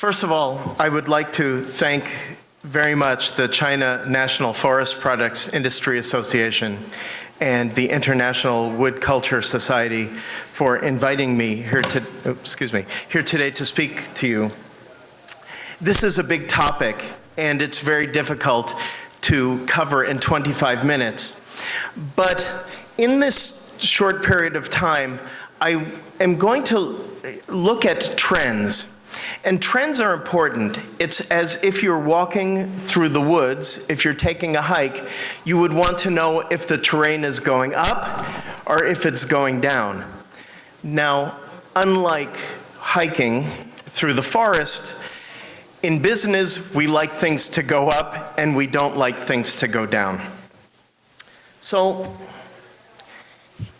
First of all, I would like to thank very much the China National Forest Products Industry Association and the International Wood Culture Society for inviting me here today to speak to you. This is a big topic, and it's very difficult to cover in 25 minutes. But in this short period of time, I am going to look at trends. And trends are important. It's as if you're walking through the woods, if you're taking a hike, you would want to know if the terrain is going up or if it's going down. Now, unlike hiking through the forest, in business, we like things to go up and we don't like things to go down. So,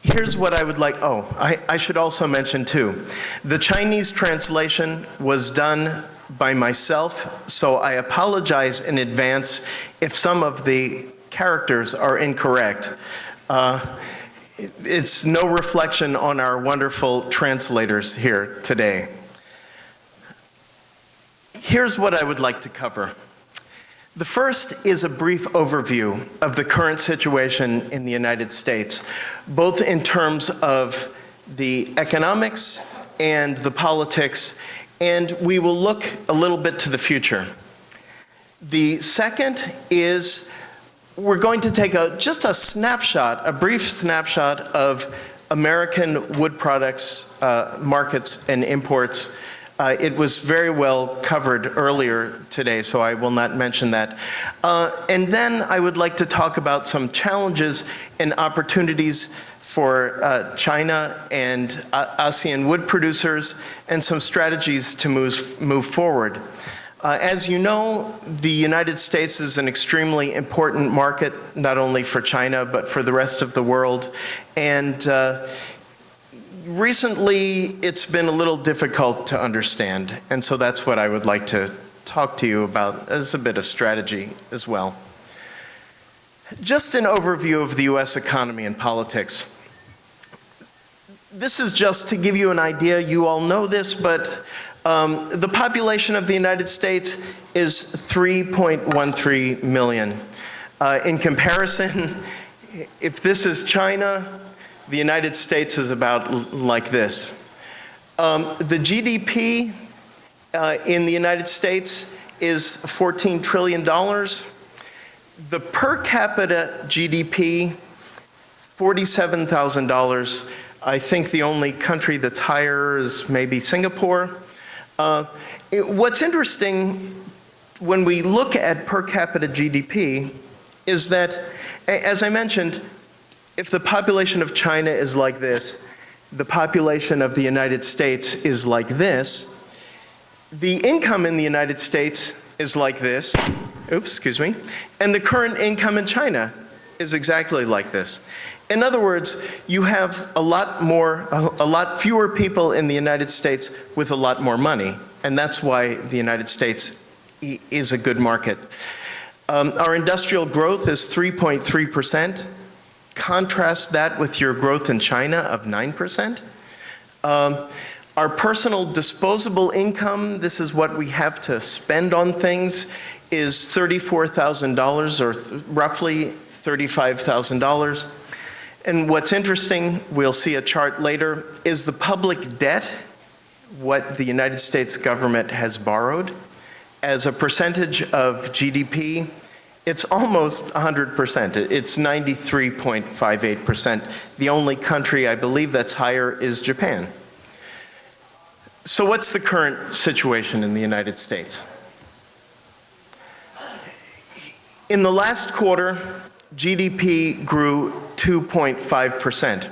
here's what I would like, I should also mention too, the Chinese translation was done by myself, so I apologize in advance if some of the characters are incorrect. It's no reflection on our wonderful translators here today. Here's what I would like to cover. The first is a brief overview of the current situation in the United States, both in terms of the economics and the politics, and we will look a little bit to the future. The second is we're going to take just a snapshot, a brief snapshot of American wood products markets and imports. It was very well covered earlier today, so I will not mention that. And then I would like to talk about some challenges and opportunities for China and ASEAN wood producers and some strategies to move forward. As you know, the United States is an extremely important market, not only for China, but for the rest of the world. And recently, it's been a little difficult to understand, and so that's what I would like to talk to you about as a bit of strategy as well. Just an overview of the US economy and politics. This is just to give you an idea. You all know this, but the population of the United States is 3.13 million. In comparison, if this is China, the United States is about like this. The GDP in the United States is $14 trillion. The per capita GDP, $47,000. I think the only country that's higher is maybe Singapore. What's interesting when we look at per capita GDP is that, as I mentioned, if the population of China is like this, the population of the United States is like this, the income in the United States is like this, and the current income in China is exactly like this. In other words, you have a lot fewer people in the United States with a lot more money, and that's why the United States is a good market. Our industrial growth is 3.3%. Contrast that with your growth in China of 9%. Our personal disposable income, this is what we have to spend on things, is $34,000 or roughly $35,000. And what's interesting, we'll see a chart later, is the public debt, what the United States government has borrowed. As a percentage of GDP, it's almost 100%. It's 93.58%. The only country I believe that's higher is Japan. So what's the current situation in the United States? In the last quarter, GDP grew 2.5%.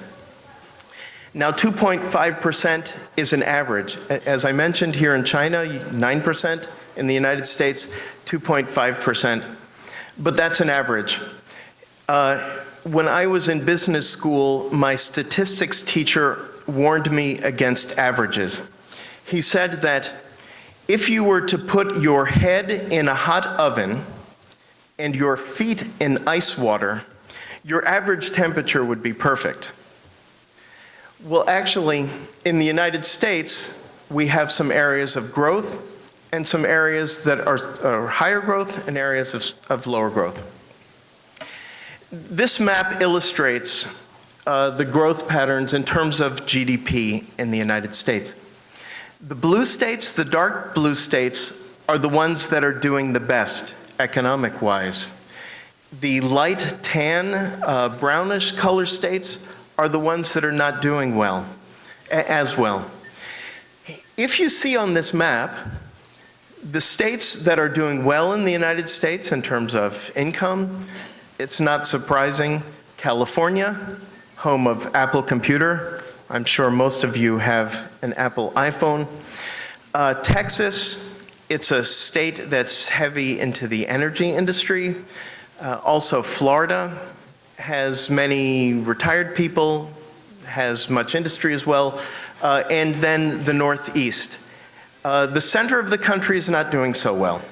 Now, 2.5% is an average. As I mentioned, here in China, 9%. In the United States, 2.5%. But that's an average. When I was in business school, my statistics teacher warned me against averages. He said that if you were to put your head in a hot oven and your feet in ice water, your average temperature would be perfect. Well, actually, in the United States, we have some areas of growth and some areas that are higher growth and areas of lower growth. This map illustrates the growth patterns in terms of GDP in the United States. The blue states, the dark blue states, are the ones that are doing the best economic-wise. The light tan, brownish color states are the ones that are not doing well, as well. If you see on this map, the states that are doing well in the United States in terms of income, it's not surprising. California, home of Apple Computer. I'm sure most of you have an Apple iPhone. Texas, it's a state that's heavy into the energy industry. Also Florida has many retired people, has much industry as well, and then the Northeast. The center of the country is not doing so well.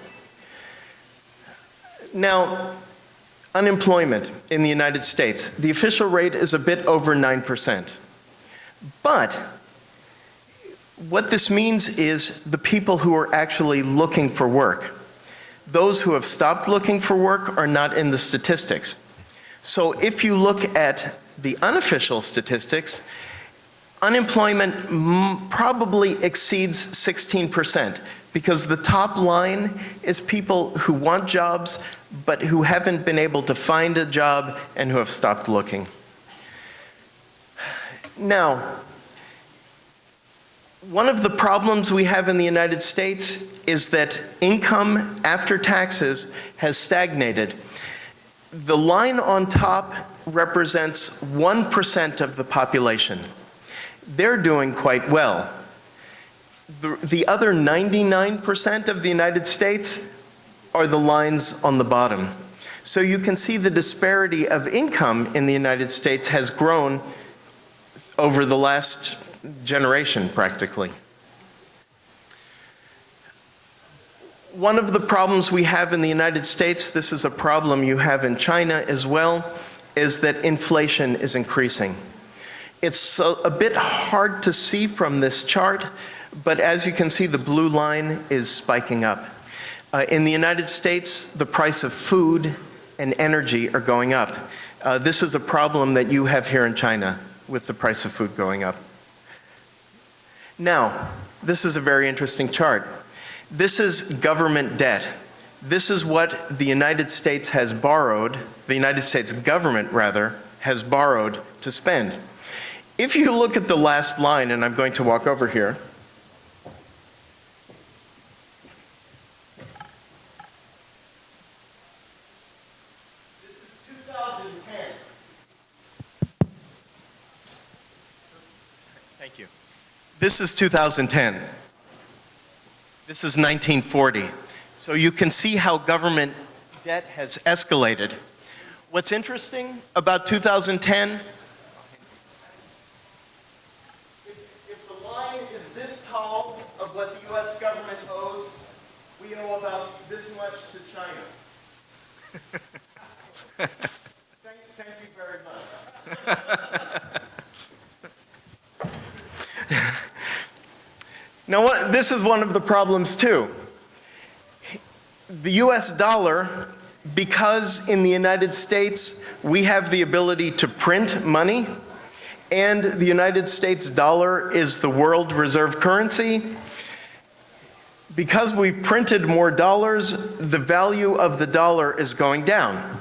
Now, unemployment in the United States, the official rate is a bit over 9%. But what this means is the people who are actually looking for work. Those who have stopped looking for work are not in the statistics. So if you look at the unofficial statistics, unemployment probably exceeds 16%, because the top line is people who want jobs but who haven't been able to find a job and who have stopped looking. Now, one of the problems we have in the United States is that income after taxes has stagnated. The line on top represents 1% of the population. They're doing quite well. The other 99% of the United States are the lines on the bottom. So you can see the disparity of income in the United States has grown over the last generation, practically. One of the problems we have in the United States, this is a problem you have in China as well, is that inflation is increasing. It's a bit hard to see from this chart, but as you can see, the blue line is spiking up. In the United States, the price of food and energy are going up. This is a problem that you have here in China with the price of food going up. Now, this is a very interesting chart. This is government debt. This is what the United States has borrowed, the United States government, rather, has borrowed to spend. If you look at the last line, and I'm going to walk over here, this is 2010. Thank you. This is 2010. This is 1940. So you can see how government debt has escalated. What's interesting about 2010, if the line is this tall of what the US government owes, we owe about this much to China. Thank you very much. Now, this is one of the problems too. The US dollar, because in the United States we have the ability to print money, and the United States dollar is the world reserve currency, because we've printed more dollars, the value of the dollar is going down.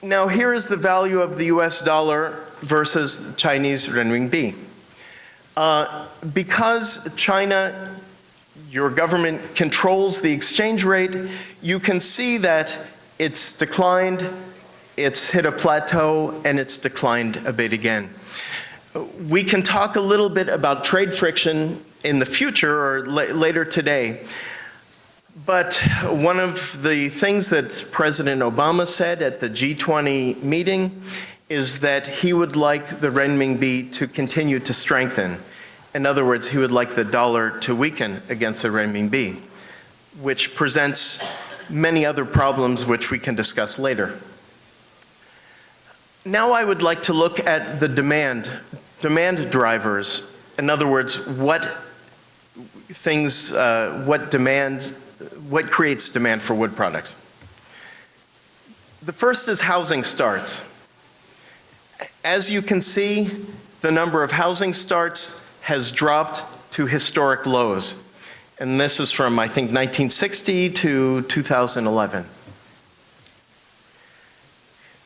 Now, here is the value of the US dollar versus Chinese renminbi. Because China, your government controls the exchange rate, you can see that it's declined It's hit a plateau and it's declined a bit again. We can talk a little bit about trade friction in the future or later today. But one of the things that President Obama said at the G20 meeting is that he would like the renminbi to continue to strengthen. In other words, he would like the dollar to weaken against the renminbi, which presents many other problems which we can discuss later. Now I would like to look at the demand drivers. In other words, what creates demand for wood products. The first is housing starts. As you can see, the number of housing starts has dropped to historic lows. And this is from, I think, 1960 to 2011.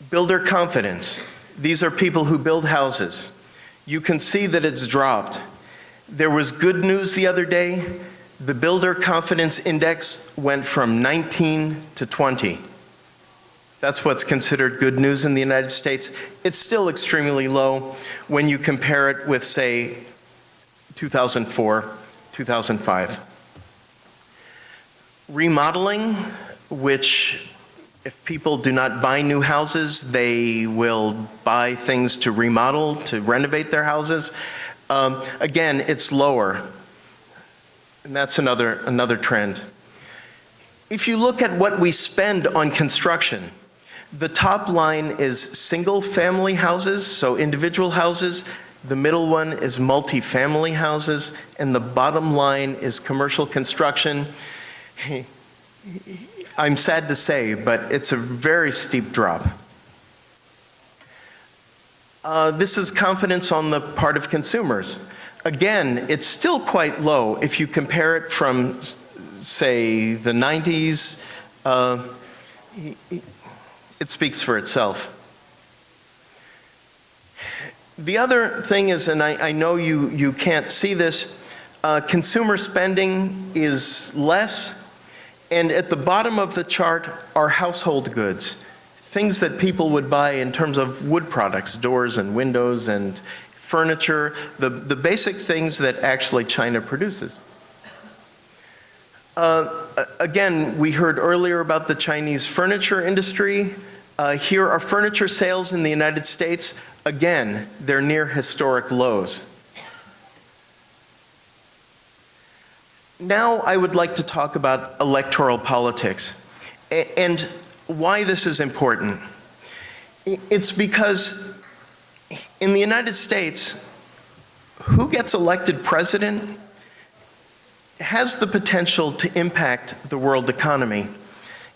Builder confidence. These are people who build houses. You can see that it's dropped. There was good news the other day. The builder confidence index went from 19 to 20. That's what's considered good news in the United States. It's still extremely low when you compare it with, say, 2004, 2005. Remodeling, which if people do not buy new houses, they will buy things to remodel, to renovate their houses. Again, it's lower. And that's another trend. If you look at what we spend on construction, the top line is single-family houses, so individual houses. The middle one is multi-family houses, and the bottom line is commercial construction. I'm sad to say, but it's a very steep drop. This is confidence on the part of consumers. Again, it's still quite low. If you compare it from, say, the 90s, it speaks for itself. The other thing is, and I know you can't see this, consumer spending is less, and at the bottom of the chart are household goods, things that people would buy in terms of wood products, doors and windows and furniture, the basic things that actually China produces. Again, we heard earlier about the Chinese furniture industry. Here are furniture sales in the United States. Again, they're near historic lows. Now I would like to talk about electoral politics and why this is important. It's because in the United States, who gets elected president has the potential to impact the world economy.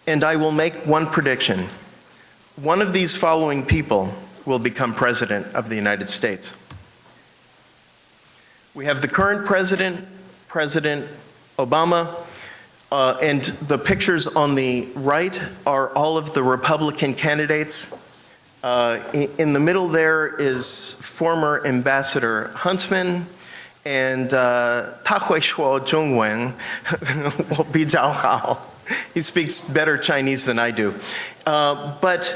And I will make one prediction. One of these following people will become president of the United States. We have the current president, President Obama, and the pictures on the right are all of the Republican candidates. In the middle there is former Ambassador Huntsman, and 他会说中文，我比较好. He speaks better Chinese than I do. But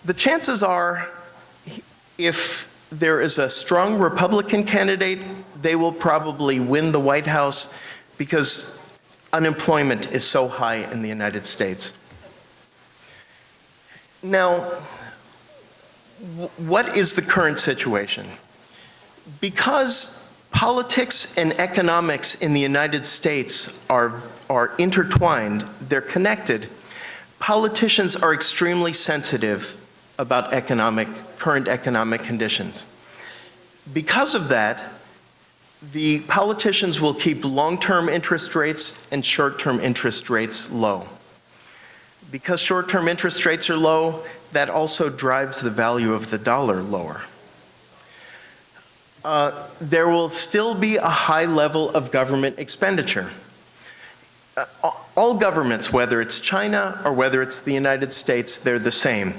the chances are, if there is a strong Republican candidate, they will probably win the White House because unemployment is so high in the United States. Now, what is the current situation? Because politics and economics in the United States are intertwined, they're connected, politicians are extremely sensitive about current economic conditions. Because of that, the politicians will keep long-term interest rates and short-term interest rates low. Because short-term interest rates are low, that also drives the value of the dollar lower. There will still be a high level of government expenditure. All governments, whether it's China or whether it's the United States, they're the same.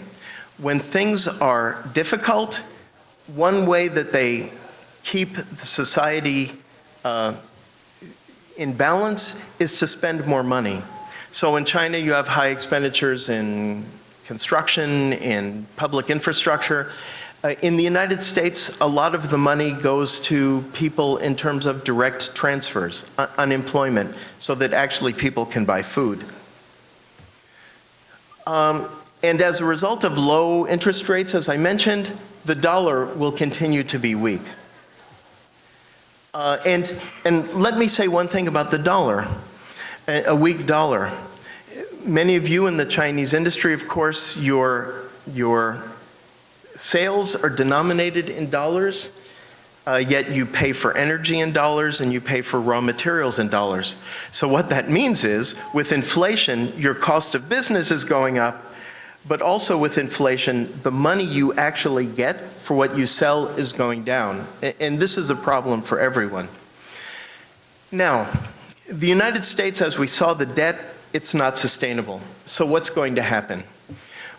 When things are difficult, one way that they keep the society in balance is to spend more money. So in China, you have high expenditures in construction, in public infrastructure. In the United States, a lot of the money goes to people in terms of direct transfers, unemployment, so that actually people can buy food. And as a result of low interest rates, as I mentioned, the dollar will continue to be weak. And let me say one thing about the dollar, a weak dollar. Many of you in the Chinese industry, of course, your sales are denominated in dollars, yet you pay for energy in dollars and you pay for raw materials in dollars. So what that means is, with inflation, your cost of business is going up, but also with inflation, the money you actually get for what you sell is going down. And this is a problem for everyone. Now, the United States, as we saw the debt, it's not sustainable. So what's going to happen?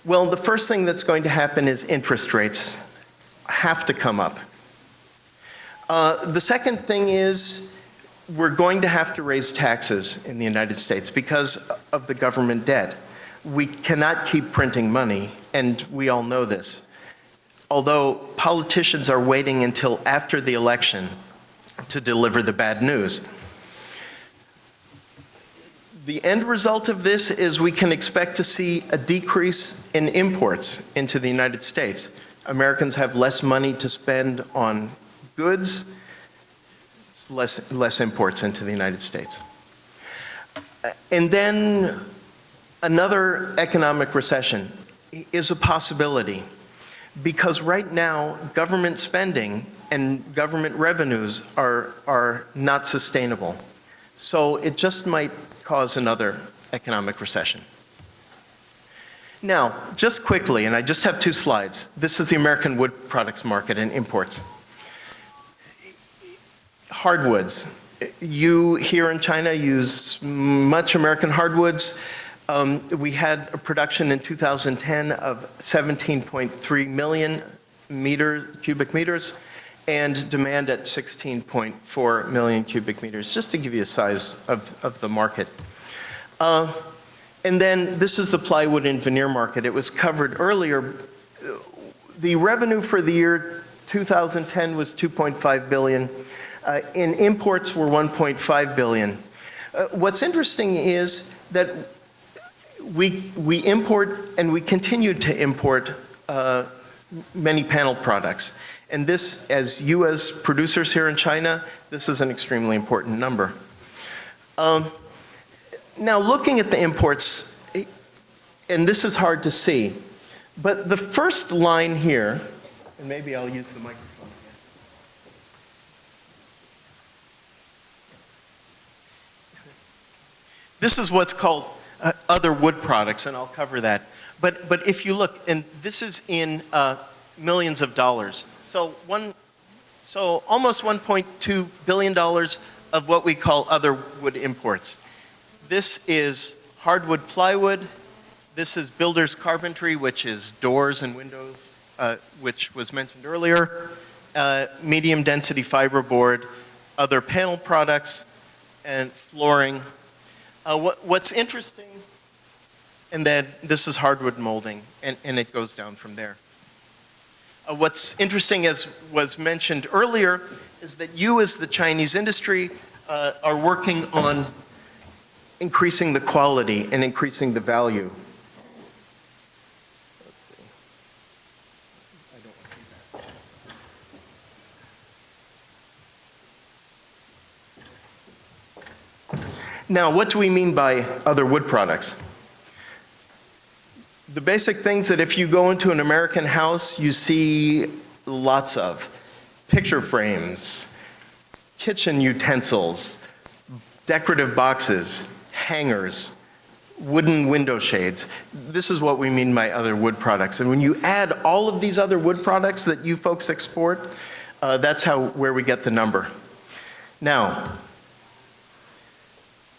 Well, the first thing that's going to happen is interest rates have to come up. The second thing is we're going to have to raise taxes in the United States because of the government debt. We cannot keep printing money, and we all know this. Although politicians are waiting until after the election to deliver the bad news. The end result of this is we can expect to see a decrease in imports into the United States. Americans have less money to spend on goods, less imports into the United States. And then another economic recession is a possibility, because right now government spending and government revenues are not sustainable. So it just might cause another economic recession. Now, just quickly, and I just have 2 slides. This is the American wood products market and imports. Hardwoods. You here in China use much American hardwoods. We had a production in 2010 of 17.3 million cubic meters, and demand at 16.4 million cubic meters, just to give you a size of the market. And then this is the plywood and veneer market. It was covered earlier. The revenue for the year 2010 was 2.5 billion. In imports were 1.5 billion. What's interesting is that we import, and we continue to import many panel products. And this, as you as producers here in China, this is an extremely important number. Now looking at the imports, and this is hard to see, but the first line here, and maybe I'll use the microphone again. This is what's called other wood products, and I'll cover that. But if you look, and this is in millions of dollars. So almost $1.2 billion of what we call other wood imports. This is hardwood plywood. This is builder's carpentry, which is doors and windows, which was mentioned earlier. Medium density fiberboard, other panel products, and flooring. What's interesting, and then this is hardwood molding, and it goes down from there. What's interesting, as was mentioned earlier, is that you as the Chinese industry are working on increasing the quality and increasing the value. Let's see. I don't want to do that. Now, what do we mean by other wood products? The basic things that if you go into an American house, you see lots of picture frames, kitchen utensils, decorative boxes, hangers, wooden window shades. This is what we mean by other wood products. And when you add all of these other wood products that you folks export, that's where we get the number. Now,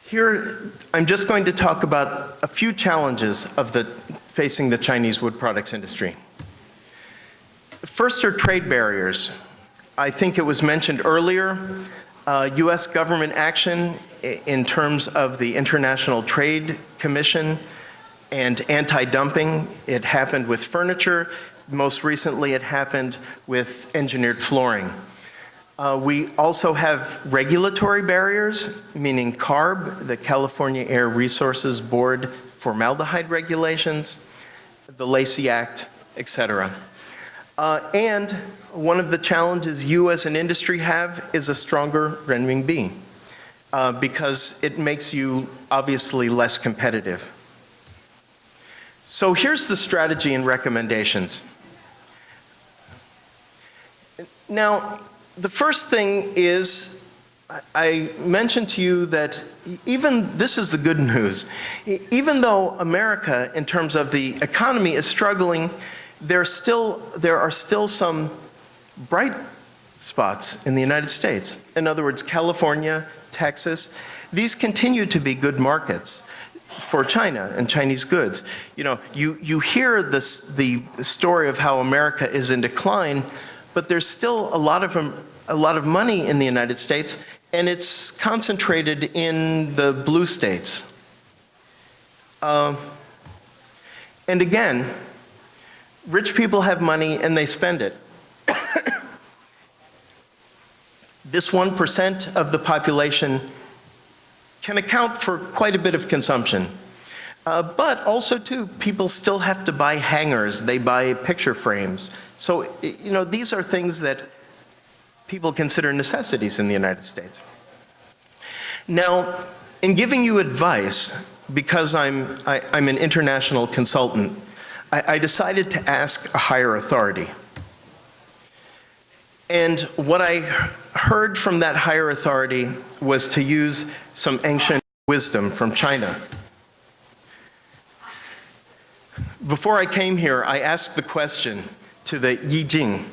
here I'm just going to talk about a few challenges facing the Chinese wood products industry. First are trade barriers. I think it was mentioned earlier, US government action in terms of the International Trade Commission and anti-dumping. It happened with furniture. Most recently, it happened with engineered flooring. We also have regulatory barriers, meaning CARB, the California Air Resources Board formaldehyde regulations, the Lacey Act, et cetera. And one of the challenges you as an industry have is a stronger renminbi, because it makes you obviously less competitive. So here's the strategy and recommendations. Now, the first thing is, I mentioned to you that this is the good news. Even though America, in terms of the economy, is struggling, there are still some bright spots in the United States. In other words, California, Texas, these continue to be good markets for China and Chinese goods. You know, you hear the story of how America is in decline, but there's still a lot of money in the United States, and it's concentrated in the blue states. And again, rich people have money and they spend it. This 1% of the population can account for quite a bit of consumption. But also, too, people still have to buy hangers. They buy picture frames. So, you know, these are things that people consider necessities in the United States. Now, in giving you advice, because I'm an international consultant, I decided to ask a higher authority. And what I heard from that higher authority was to use some ancient wisdom from China. Before I came here, I asked the question to the Yi Jing.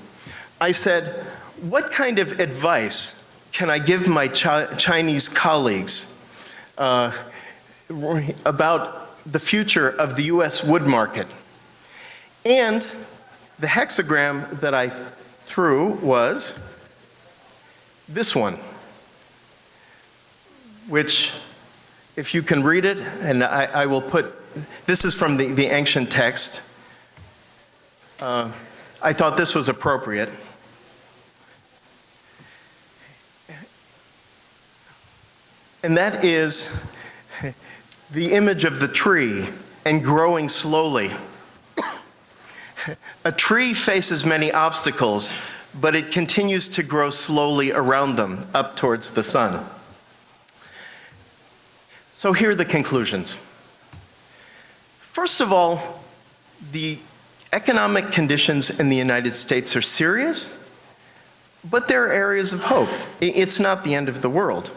I said, what kind of advice can I give my Chinese colleagues about the future of the US wood market? And the hexagram that I threw was this one, which, if you can read it, and I will put, this is from the ancient text. I thought this was appropriate. And that is the image of the tree and growing slowly. A tree faces many obstacles, but it continues to grow slowly around them, up towards the sun. So here are the conclusions. First of all, the economic conditions in the United States are serious, but there are areas of hope. It's not the end of the world.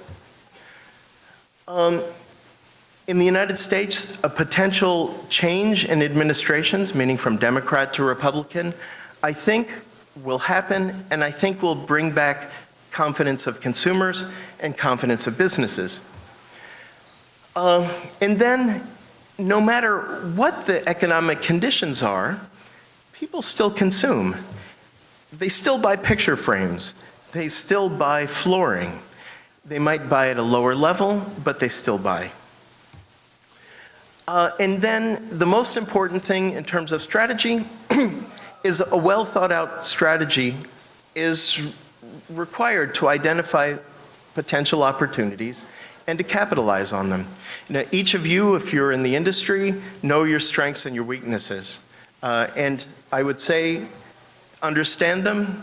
In the United States, a potential change in administrations, meaning from Democrat to Republican, I think will happen, and I think will bring back confidence of consumers and confidence of businesses. And then, no matter what the economic conditions are, people still consume. They still buy picture frames. They still buy flooring. They might buy at a lower level, but they still buy. And then the most important thing in terms of strategy is a well thought out strategy is required to identify potential opportunities and to capitalize on them. Now, each of you, if you're in the industry, know your strengths and your weaknesses. And I would say understand them,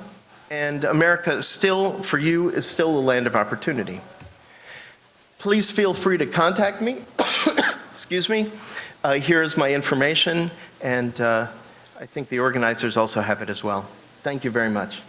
and America is still, for you, is still a land of opportunity. Please feel free to contact me. Excuse me. Here is my information, and I think the organizers also have it as well. Thank you very much.